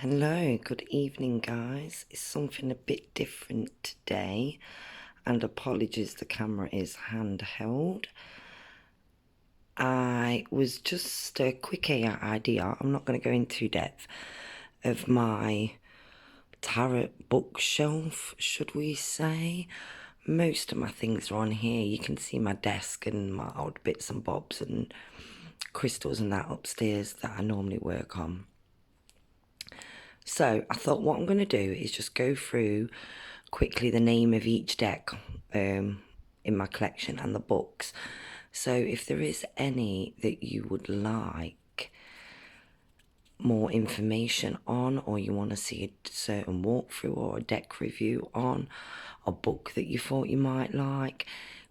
Hello, good evening, guys. It's something a bit different today, and apologies, the camera is handheld. I was just a quick idea, I'm not going to go into depth, of my tarot bookshelf, should we say. Most of my things are on here. You can see my desk and my old bits and bobs and crystals and that upstairs that I normally work on. So I thought what I'm going to do is just go through quickly the name of each deck in my collection and the books. So if there is any that you would like more information on, or you want to see a certain walkthrough or a deck review on, a book that you thought you might like,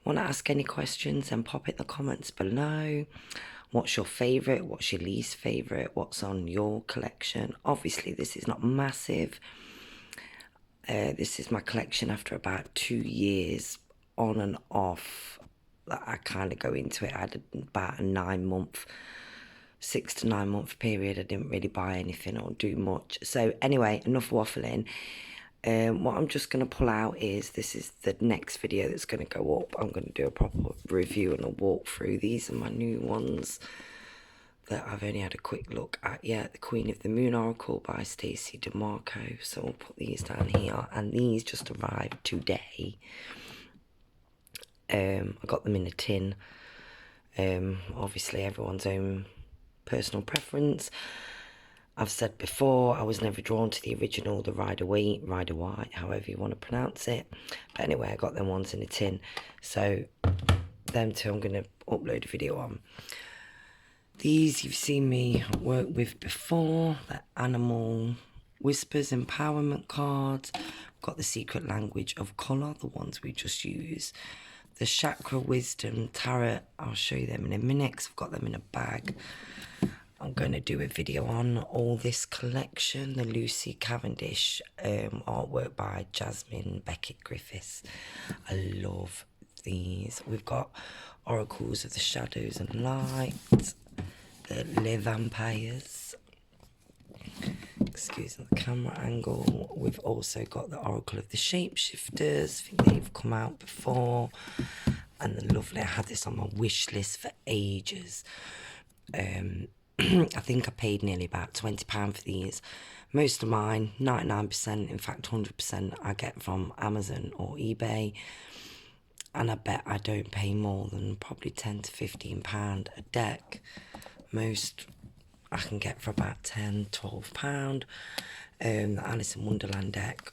want to ask any questions, then pop it in the comments below. What's your favourite? What's your least favourite? What's on your collection? Obviously, this is not massive. This is my collection after about 2 years on and off. I kind of go into it. I had about a 6 to 9 month period. I didn't really buy anything or do much. So anyway, enough waffling. What I'm just going to pull out is, this is the next video that's going to go up. I'm going to do a proper review and a walkthrough. These are my new ones that I've only had a quick look at yet. The Queen of the Moon Oracle by Stacey DeMarco. So we'll put these down here. And these just arrived today. I got them in a tin. Obviously everyone's own personal preference. I've said before, I was never drawn to the original, the Rider-Waite, however you want to pronounce it. But anyway, I got them ones in a tin. So, them two I'm going to upload a video on. These you've seen me work with before. The Animal Whispers Empowerment cards. Got the Secret Language of Colour, the ones we just used. The Chakra Wisdom Tarot, I'll show you them in a minute because I've got them in a bag. I'm going to do a video on all this collection. The Lucy Cavendish artwork by Jasmine Beckett Griffiths. I love these. We've got Oracles of the Shadows and Light. The Les Vampires. Excuse the camera angle. We've also got the Oracle of the Shapeshifters. I think they've come out before. And the lovely, I had this on my wish list for ages. I think I paid nearly about £20 for these. Most of mine, 99%, in fact 100%, I get from Amazon or eBay. And I bet I don't pay more than probably £10 to £15 a deck. Most I can get for about £10, £12. The Alice in Wonderland deck.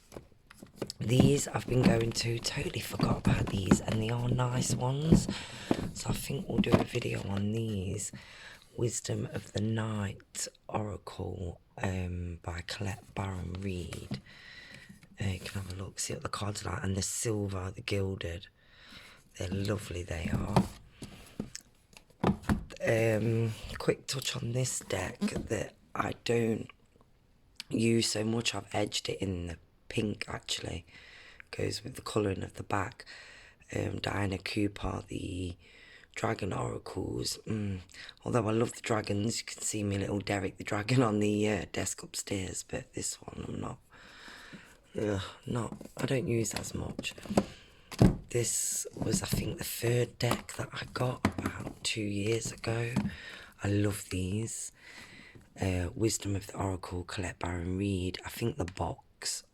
These I've been going to, totally forgot about these, and they are nice ones. So I think we'll do a video on these. Wisdom of the Night Oracle by Colette Baron Reid. You can have a look, see what the cards are like. And the silver, the gilded. They're lovely, they are. Quick touch on this deck that I don't use so much. I've edged it in the pink, actually. Goes with the colouring of the back. Diana Cooper, the Dragon Oracles. Although I love the dragons, you can see me little Derek the dragon on the desk upstairs, but this one I'm not, I don't use as much. This was, I think, the third deck that I got about 2 years ago. I love these. Wisdom of the Oracle, Colette Baron Reid. I think the box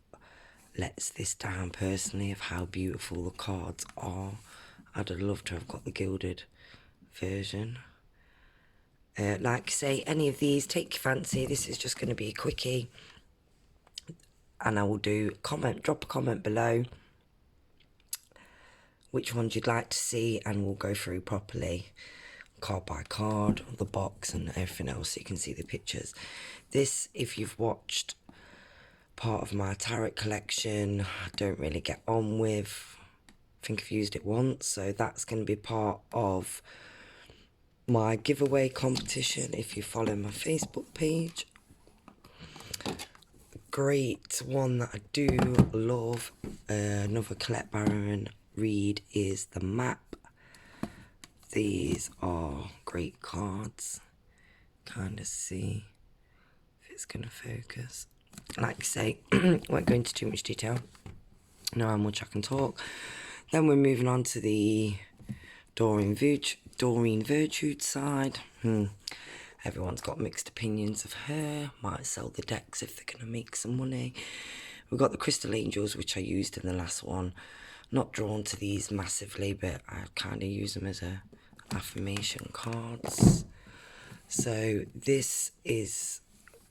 lets this down personally of how beautiful the cards are. I'd have loved to have got the gilded version. Like I say, any of these, take your fancy. This is just going to be a quickie. And I will do drop a comment below which ones you'd like to see, and we'll go through properly, card by card, the box and everything else, so you can see the pictures. This, if you've watched part of my tarot collection, I don't really get on with. I think I've used it once, so that's going to be part of my giveaway competition if you follow my Facebook page. Great one that I do love, another Colette Baron Reid, is the map. These are great cards. Kind of see if it's going to focus. like I say, won't go into too much detail. Know how much I can talk. Then we're moving on to the Doreen Virtue side. Everyone's got mixed opinions of her. Might sell the decks if they're going to make some money. We've got the Crystal Angels, which I used in the last one. Not drawn to these massively, but I kind of use them as a affirmation cards. So this is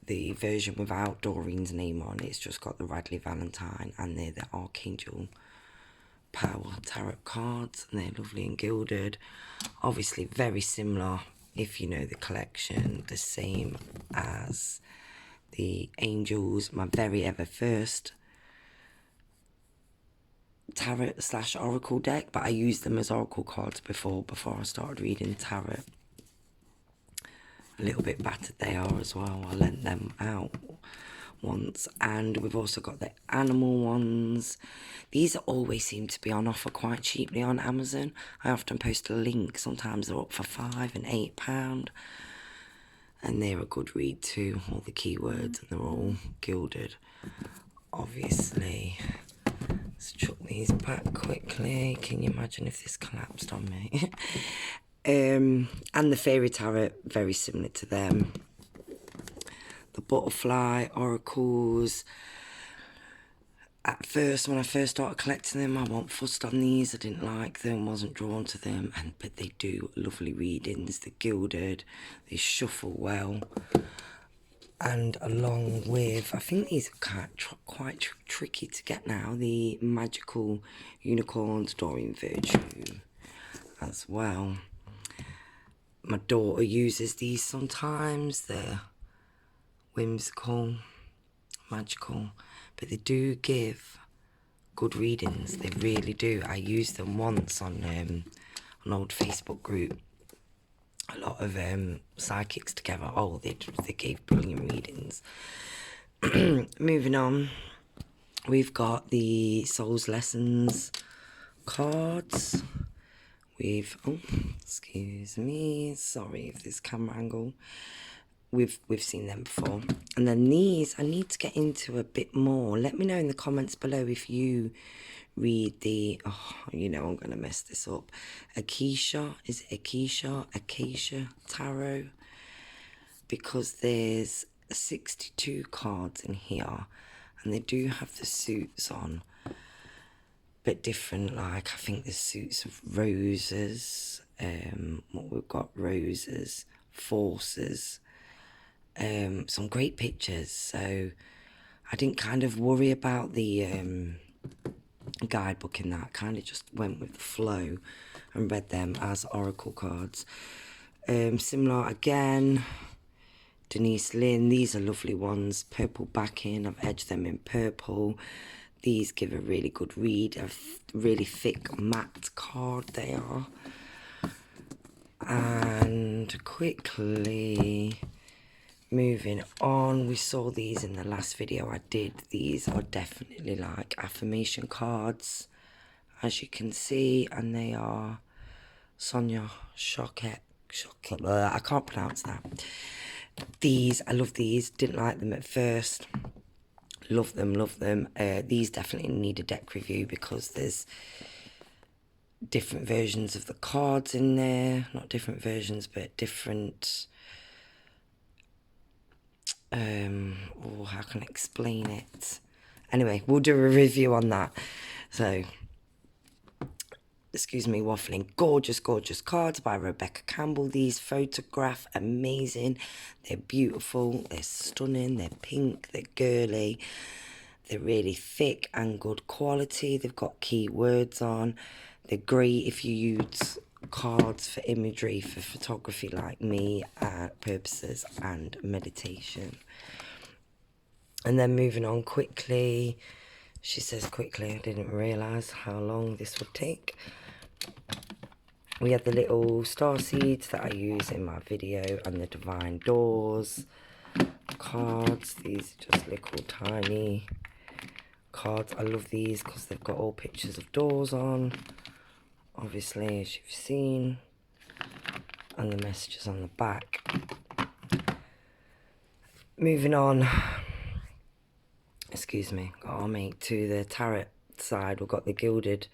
the version without Doreen's name on. It's just got the Radley Valentine and they're the Archangel Power tarot cards, and they're lovely and gilded. Obviously very similar, if you know the collection, the same as the Angels, my very ever first tarot / oracle deck, but I used them as oracle cards before I started reading tarot. A little bit battered they are as well. I lent them out once. And we've also got the animal ones. These always seem to be on offer quite cheaply on Amazon. I often post a link. Sometimes they're up for £5 and £8, and they're a good read too. All the keywords, and they're all gilded. Obviously, let's chuck these back quickly. Can you imagine if this collapsed on me? And the Fairy Tarot, very similar to them. The Butterfly Oracles. At first, when I first started collecting them, I wasn't fussed on these. I didn't like them, wasn't drawn to them, but they do lovely readings. They're gilded, they shuffle well. And along with, I think these are quite tricky to get now, the Magical Unicorns, Doreen Virtue as well. My daughter uses these sometimes. They're whimsical, magical, but they do give good readings. They really do. I used them once on an old Facebook group. A lot of psychics together. Oh, they gave brilliant readings. Moving on, we've got the Souls Lessons cards. Excuse me, sorry if this camera angle. We've seen them before. And then these, I need to get into a bit more. Let me know in the comments below if you read the, I'm going to mess this up. Acacia Tarot. Because there's 62 cards in here. And they do have the suits on. Bit different, like I think the suits of roses, what we've got, roses, forces, some great pictures. So I didn't kind of worry about the guidebook in that. Kind of just went with the flow and read them as oracle cards. Similar again, Denise Lynn. These are lovely ones. Purple backing. I've edged them in purple. These give a really good read. A really thick matte card they are. And quickly moving on, we saw these in the last video I did. These are definitely like affirmation cards, as you can see, and they are Sonia Choquette. I can't pronounce that. These, I love these. Didn't like them at first. Love them. These definitely need a deck review because there's different versions of the cards in there. Not different versions, but different... how can I explain it? Anyway, we'll do a review on that. So, excuse me, waffling. Gorgeous cards by Rebecca Campbell. These photograph amazing. They're beautiful, they're stunning, they're pink, they're girly, they're really thick and good quality. They've got keywords on. They're great if you use cards for imagery, for photography like me, purposes and meditation. And then moving on quickly, she says quickly, I didn't realise how long this would take. We have the little star seeds that I use in my video, and the Divine Doors cards. These are just little tiny cards. I love these because they've got all pictures of doors on, obviously, as you've seen, and the messages on the back. Moving on, excuse me, got our mate, to the tarot side. We've got the gilded,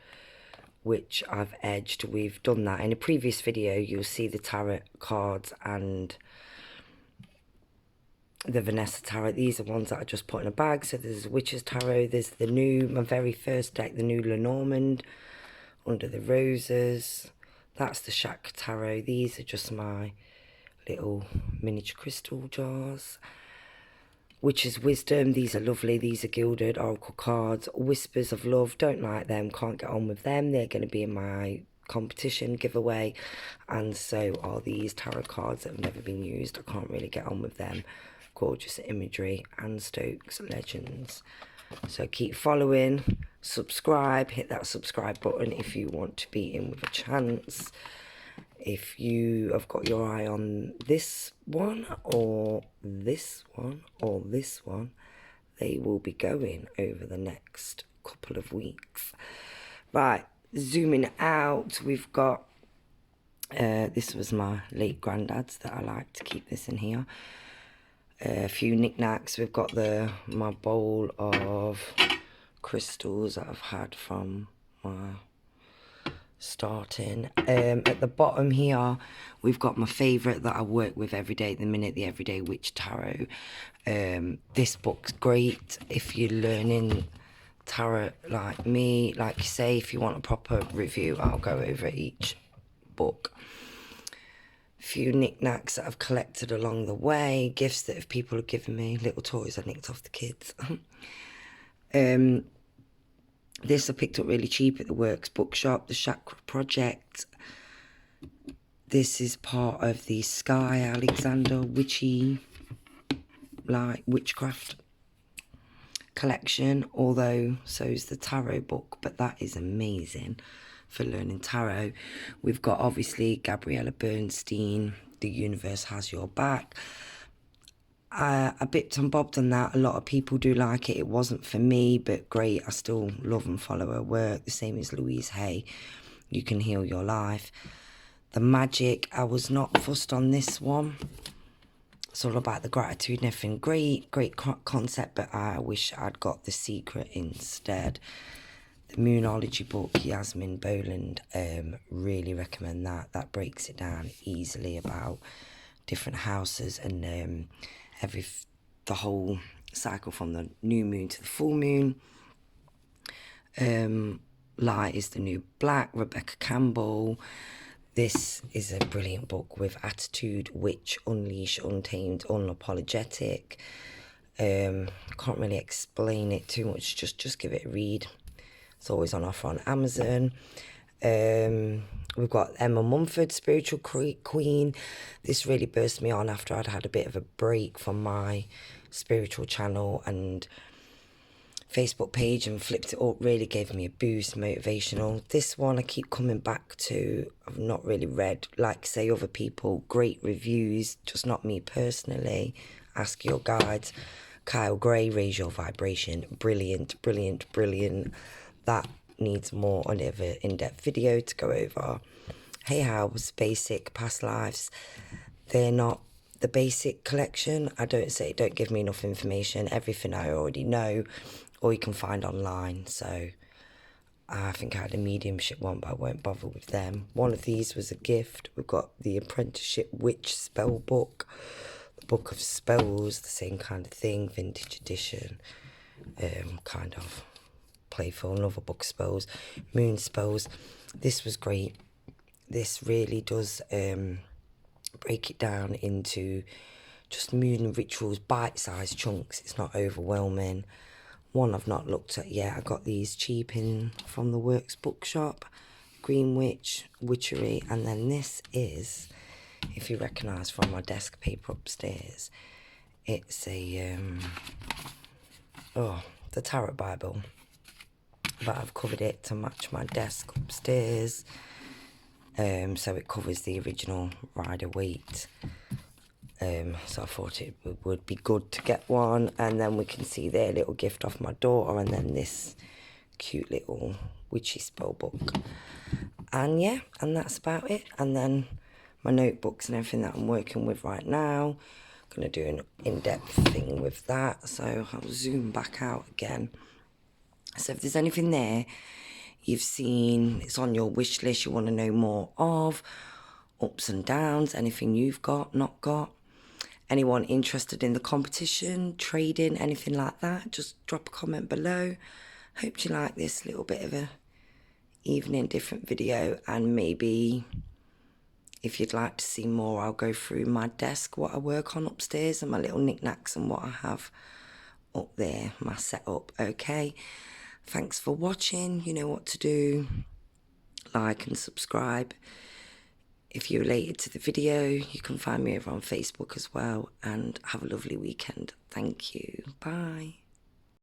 which I've edged. We've done that in a previous video. You'll see the tarot cards and the Vanessa tarot. These are ones that I just put in a bag. So there's Witch's Tarot, there's the new, my very first deck, the new Lenormand, Under the Roses. That's the Shack Tarot. These are just my little miniature crystal jars. Witch's Wisdom, these are lovely. These are gilded oracle cards. Whispers of Love, don't like them, can't get on with them. They're going to be in my competition giveaway. And so are these tarot cards that have never been used. I can't really get on with them. Gorgeous imagery. Anne Stokes Legends. So keep following, subscribe, hit that subscribe button if you want to be in with a chance. If you have got your eye on this one or this one or this one, they will be going over the next couple of weeks. Right, zooming out, we've got, this was my late granddad's that I like to keep this in here. A few knickknacks. We've got my bowl of crystals that I've had from my starting. At the bottom here, we've got my favourite that I work with every day at the minute, the Everyday Witch Tarot. This book's great if you're learning tarot like me. Like you say, if you want a proper review, I'll go over each book. Few knickknacks that I've collected along the way, gifts that people have given me, little toys I nicked off the kids. This I picked up really cheap at the Works bookshop, the Chakra Project. This is part of the Sky Alexander witchcraft collection, although so's the tarot book, but that is amazing for learning tarot. We've got obviously Gabriella Bernstein, The Universe Has Your Back. I bipped and bobbed on that. A lot of people do like it. It wasn't for me, but great. I still love and follow her work. The same as Louise Hay, You Can Heal Your Life. The Magic, I was not fussed on this one. It's all about the gratitude and everything. Great concept, but I wish I'd got The Secret instead. The Moonology book, Yasmin Boland, really recommend that. That breaks it down easily about different houses and the whole cycle from the new moon to the full moon. Light is the New Black, Rebecca Campbell. This is a brilliant book with attitude, witch, unleash, untamed, unapologetic. Can't really explain it too much, just give it a read. It's always on offer on Amazon. We've got Emma Mumford, Spiritual Queen. This really burst me on after I'd had a bit of a break from my spiritual channel and Facebook page and flipped it up. Really gave me a boost, motivational. This one I keep coming back to. I've not really read, like say other people, great reviews, just not me personally. Ask Your Guides. Kyle Gray, Raise Your Vibration. Brilliant, brilliant, brilliant. That needs more on an in-depth video to go over. Hay House, Basic, Past Lives. They're not the basic collection. Don't give me enough information. Everything I already know, or you can find online. So I think I had a mediumship one, but I won't bother with them. One of these was a gift. We've got the Apprenticeship Witch Spell Book, the Book of Spells, the same kind of thing, vintage edition, kind of playful. Another book, Spells, Moon Spells. This was great. This really does break it down into just moon rituals, bite-sized chunks. It's not overwhelming. One I've not looked at yet. I got these cheap from the Works bookshop, Green Witch, Witchery, and then this is, if you recognise from my desk paper upstairs, it's a the Tarot Bible. But I've covered it to match my desk upstairs. So it covers the original Rider-Waite. So I thought it would be good to get one. And then we can see their little gift off my daughter. And then this cute little witchy spell book. And yeah, and that's about it. And then my notebooks and everything that I'm working with right now. going to do an in-depth thing with that, so I'll zoom back out again. So if there's anything there you've seen, it's on your wish list, you want to know more of, ups and downs, anything you've got, not got, anyone interested in the competition, trading, anything like that, just drop a comment below. Hope you like this little bit of a evening different video, and maybe if you'd like to see more, I'll go through my desk, what I work on upstairs, and my little knickknacks and what I have up there, my setup. Okay, thanks for watching. You know what to do. Like and subscribe. If you're related to the video, you can find me over on Facebook as well, and have a lovely weekend. Thank you. Bye.